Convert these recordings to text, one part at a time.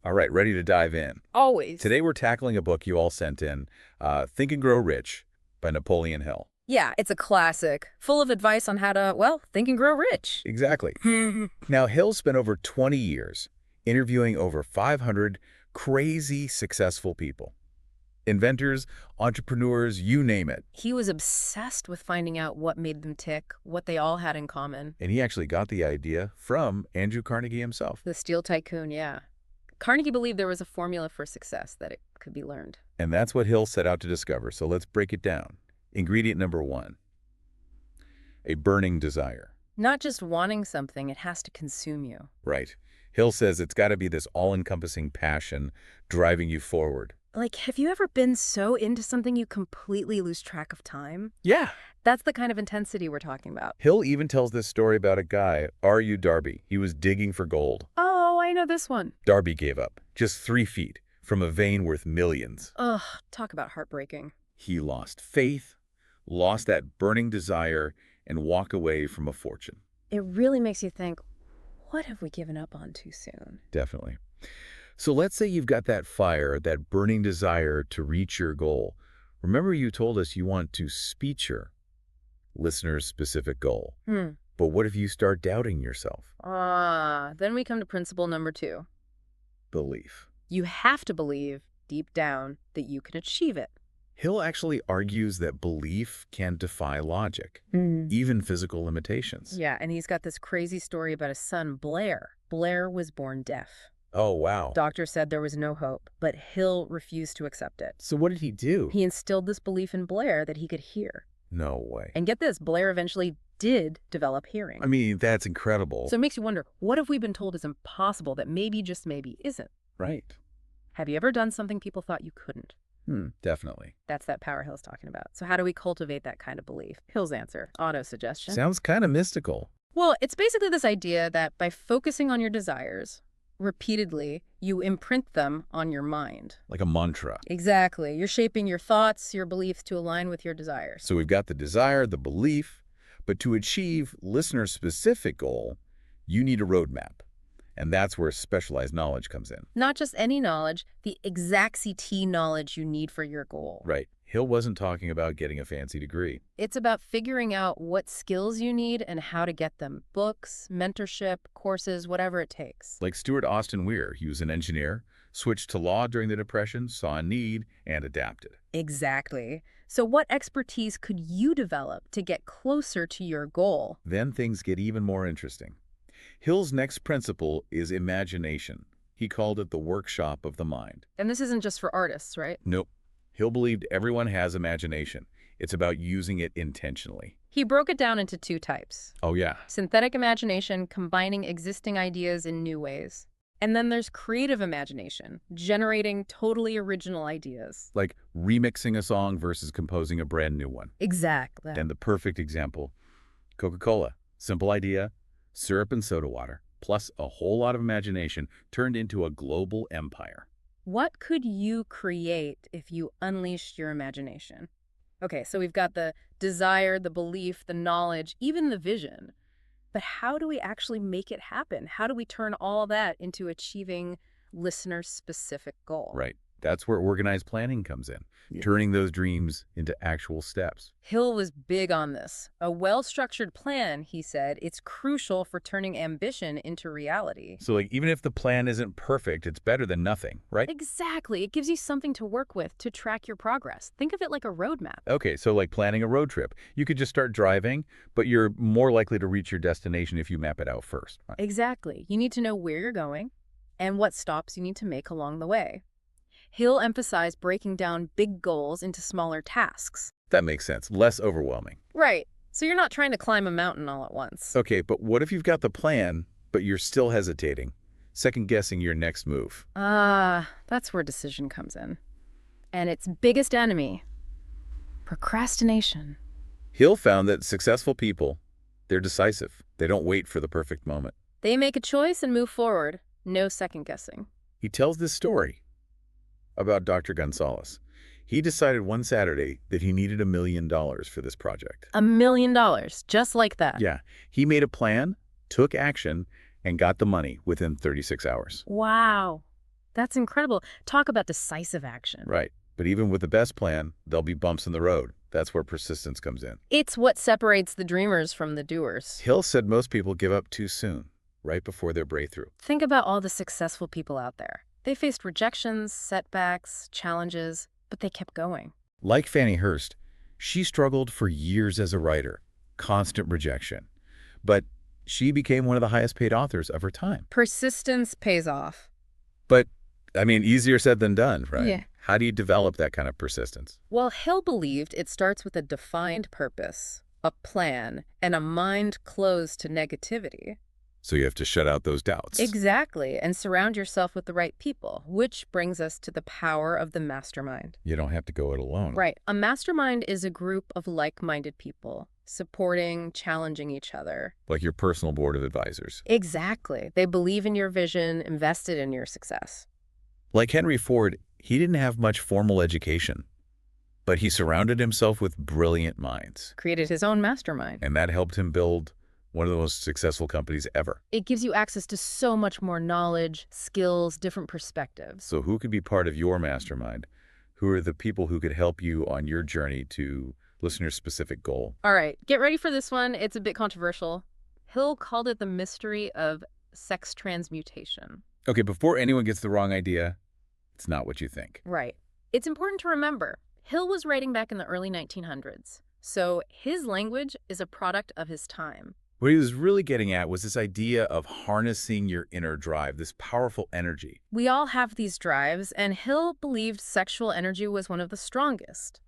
All right, ready to dive in. Always. Today we're tackling a book you all sent in, Think and Grow Rich by Napoleon Hill. Yeah, it's a classic, full of advice on how to, well, think and grow rich. Exactly. Now, Hill spent over 20 years interviewing over 500 crazy successful people. Inventors, entrepreneurs, you name it. He was obsessed with finding out what made them tick, what they all had in common. And he actually got the idea from Andrew Carnegie himself. The steel tycoon, yeah. Carnegie believed there was a formula for success, that it could be learned. And that's what Hill set out to discover, so let's break it down. Ingredient number 1, a burning desire. Not just wanting something, it has to consume you. Right. Hill says it's got to be this all-encompassing passion driving you forward. Like, have you ever been so into something you completely lose track of time? Yeah. That's the kind of intensity we're talking about. Hill even tells this story about a guy, R.U. Darby. He was digging for gold. Oh, I know this one. Darby gave up, just 3 feet, from a vein worth millions. Ugh, talk about heartbreaking. He lost faith, lost that burning desire, and walked away from a fortune. It really makes you think, what have we given up on too soon? Definitely. So let's say you've got that fire, that burning desire to reach your goal. Remember you told us you want to speech your listener's specific goal. But what if you start doubting yourself? Then we come to principle number 2. Belief. You have to believe, deep down, that you can achieve it. Hill actually argues that belief can defy logic, even physical limitations. Yeah, and he's got this crazy story about his son, Blair. Blair was born deaf. Oh, wow. Doctors said there was no hope, but Hill refused to accept it. So what did he do? He instilled this belief in Blair that he could hear. No way. And get this, Blair eventually did develop hearing. I mean, that's incredible. So it makes you wonder, what have we been told is impossible that maybe, just maybe, isn't? Right. Have you ever done something people thought you couldn't? Definitely. That's that power Hill's talking about. So how do we cultivate that kind of belief? Hill's answer, auto-suggestion. Sounds kind of mystical. Well, it's basically this idea that by focusing on your desires, repeatedly, you imprint them on your mind. Like a mantra. Exactly. You're shaping your thoughts, your beliefs to align with your desires. So we've got the desire, the belief, but to achieve listener-specific goal, you need a roadmap. And that's where specialized knowledge comes in. Not just any knowledge, the exact knowledge you need for your goal. Right. Hill wasn't talking about getting a fancy degree. It's about figuring out what skills you need and how to get them. Books, mentorship, courses, whatever it takes. Like Stuart Austin Weir, he was an engineer, switched to law during the Depression, saw a need, and adapted. Exactly. So what expertise could you develop to get closer to your goal? Then things get even more interesting. Hill's next principle is imagination. He called it the workshop of the mind. And this isn't just for artists, right? Nope. Hill believed everyone has imagination. It's about using it intentionally. He broke it down into 2 types. Oh, yeah. Synthetic imagination, combining existing ideas in new ways. And then there's creative imagination, generating totally original ideas. Like remixing a song versus composing a brand new one. Exactly. And the perfect example, Coca-Cola. Simple idea, syrup and soda water, plus a whole lot of imagination turned into a global empire. What could you create if you unleashed your imagination? Okay, so we've got the desire, the belief, the knowledge, even the vision. But how do we actually make it happen? How do we turn all that into achieving listener-specific goal? Right. That's where organized planning comes in, turning those dreams into actual steps. Hill was big on this. A well-structured plan, he said, it's crucial for turning ambition into reality. So like even if the plan isn't perfect, it's better than nothing, right? Exactly. It gives you something to work with to track your progress. Think of it like a roadmap. Okay, so like planning a road trip. You could just start driving, but you're more likely to reach your destination if you map it out first. Right? Exactly. You need to know where you're going and what stops you need to make along the way. Hill emphasized breaking down big goals into smaller tasks. That makes sense. Less overwhelming. Right. So you're not trying to climb a mountain all at once. Okay, but what if you've got the plan, but you're still hesitating, second-guessing your next move? That's where decision comes in. And its biggest enemy, procrastination. Hill found that successful people, they're decisive. They don't wait for the perfect moment. They make a choice and move forward. No second-guessing. He tells this story about Dr. Gonzalez. He decided one Saturday that he needed $1 million for this project. $1 million, just like that. Yeah. He made a plan, took action, and got the money within 36 hours. Wow. That's incredible. Talk about decisive action. Right. But even with the best plan, there'll be bumps in the road. That's where persistence comes in. It's what separates the dreamers from the doers. Hill said most people give up too soon, right before their breakthrough. Think about all the successful people out there. They faced rejections, setbacks, challenges, but they kept going. Like Fannie Hurst, she struggled for years as a writer, constant rejection. But she became one of the highest paid authors of her time. Persistence pays off. But, I mean, easier said than done, right? Yeah. How do you develop that kind of persistence? Well, Hill believed it starts with a defined purpose, a plan, and a mind closed to negativity. So you have to shut out those doubts. Exactly, and surround yourself with the right people, which brings us to the power of the mastermind. You don't have to go it alone. Right. A mastermind is a group of like-minded people, supporting, challenging each other. Like your personal board of advisors. Exactly. They believe in your vision, invested in your success. Like Henry Ford, he didn't have much formal education, but he surrounded himself with brilliant minds. Created his own mastermind. And that helped him build one of the most successful companies ever. It gives you access to so much more knowledge, skills, different perspectives. So who could be part of your mastermind? Who are the people who could help you on your journey to listener-specific goal? All right, get ready for this one. It's a bit controversial. Hill called it the mystery of sex transmutation. Okay, before anyone gets the wrong idea, it's not what you think. Right. It's important to remember, Hill was writing back in the early 1900s, so his language is a product of his time. What he was really getting at was this idea of harnessing your inner drive, this powerful energy. We all have these drives, and Hill believed sexual energy was one of the strongest.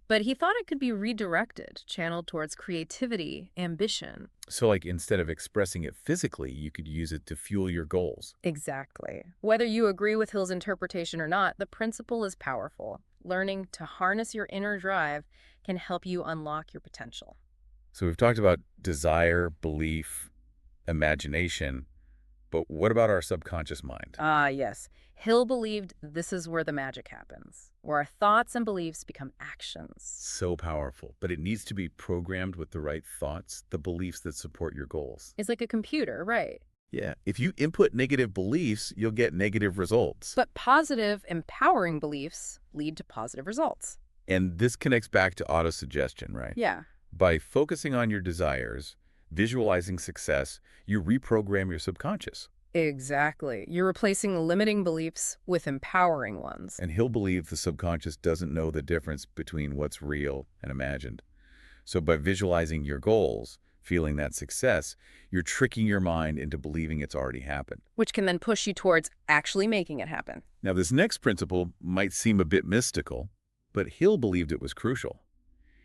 But he thought it could be redirected, channeled towards creativity, ambition. So like instead of expressing it physically, you could use it to fuel your goals. Exactly. Whether you agree with Hill's interpretation or not, the principle is powerful. Learning to harness your inner drive can help you unlock your potential. So we've talked about desire, belief, imagination, but what about our subconscious mind? Ah, yes. Hill believed this is where the magic happens, where our thoughts and beliefs become actions. So powerful, but it needs to be programmed with the right thoughts, the beliefs that support your goals. It's like a computer, right? Yeah, if you input negative beliefs, you'll get negative results. But positive, empowering beliefs lead to positive results. And this connects back to autosuggestion, right? Yeah. By focusing on your desires, visualizing success, you reprogram your subconscious. Exactly. You're replacing limiting beliefs with empowering ones. And he'll believe the subconscious doesn't know the difference between what's real and imagined. So by visualizing your goals, feeling that success, you're tricking your mind into believing it's already happened. Which can then push you towards actually making it happen. Now, this next principle might seem a bit mystical, but Hill believed it was crucial.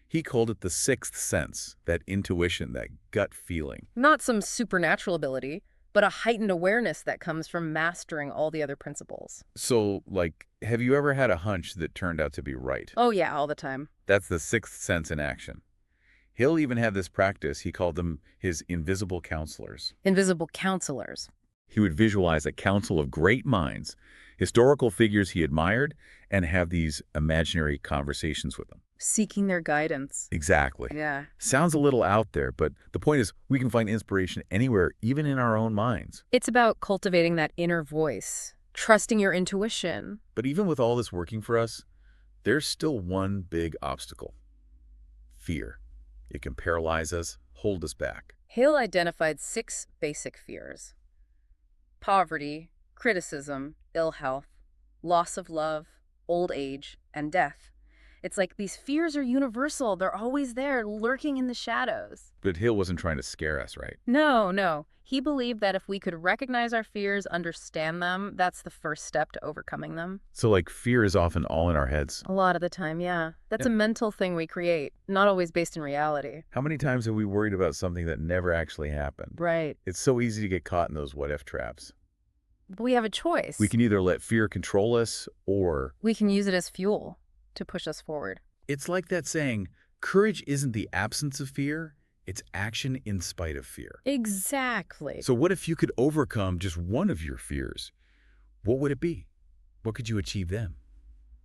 He called it the sixth sense, that intuition, that gut feeling. Not some supernatural ability, but a heightened awareness that comes from mastering all the other principles. So, like, have you ever had a hunch that turned out to be right? Oh yeah, all the time. That's the sixth sense in action. Hill even had this practice. He called them his invisible counselors. Invisible counselors. He would visualize a council of great minds, historical figures he admired, and have these imaginary conversations with them. Seeking their guidance. Exactly. Yeah. Sounds a little out there, but the point is we can find inspiration anywhere, even in our own minds. It's about cultivating that inner voice, trusting your intuition. But even with all this working for us, there's still one big obstacle: fear. It can paralyze us, hold us back. Hill identified 6 basic fears: poverty, criticism, ill health, loss of love, old age, and death. It's like these fears are universal. They're always there, lurking in the shadows. But Hill wasn't trying to scare us, right? No. He believed that if we could recognize our fears, understand them, that's the first step to overcoming them. So, like, fear is often all in our heads. A lot of the time, yeah. That's a mental thing we create, not always based in reality. How many times have we worried about something that never actually happened? Right. It's so easy to get caught in those what-if traps. But we have a choice. We can either let fear control us, or We can use it as fuel to push us forward. it's like that saying, courage isn't the absence of fear, it's action in spite of fear. Exactly. So what if you could overcome just one of your fears? What would it be? What could you achieve then?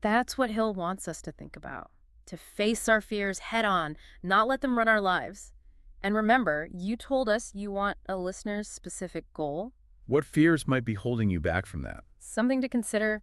That's what Hill wants us to think about. To face our fears head on, not let them run our lives. And remember, you told us you want a listener's specific goal. What fears might be holding you back from that? Something to consider.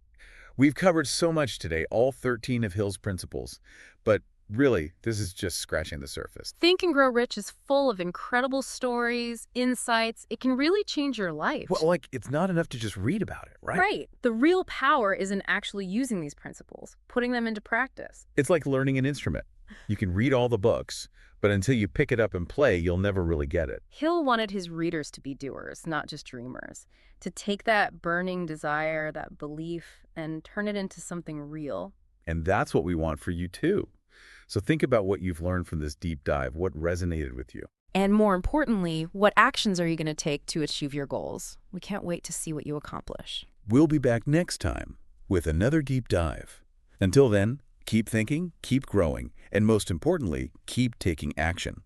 We've covered so much today, all 13 of Hill's principles. But really, this is just scratching the surface. Think and Grow Rich is full of incredible stories, insights. It can really change your life. Well, like, it's not enough to just read about it, right? Right. The real power is in actually using these principles, putting them into practice. It's like learning an instrument. You can read all the books, but until you pick it up and play, you'll never really get it. Hill wanted his readers to be doers, not just dreamers, to take that burning desire, that belief, and turn it into something real. And that's what we want for you, too. So think about what you've learned from this deep dive, what resonated with you. And more importantly, what actions are you going to take to achieve your goals? We can't wait to see what you accomplish. We'll be back next time with another deep dive. Until then, keep thinking, keep growing, and most importantly, keep taking action.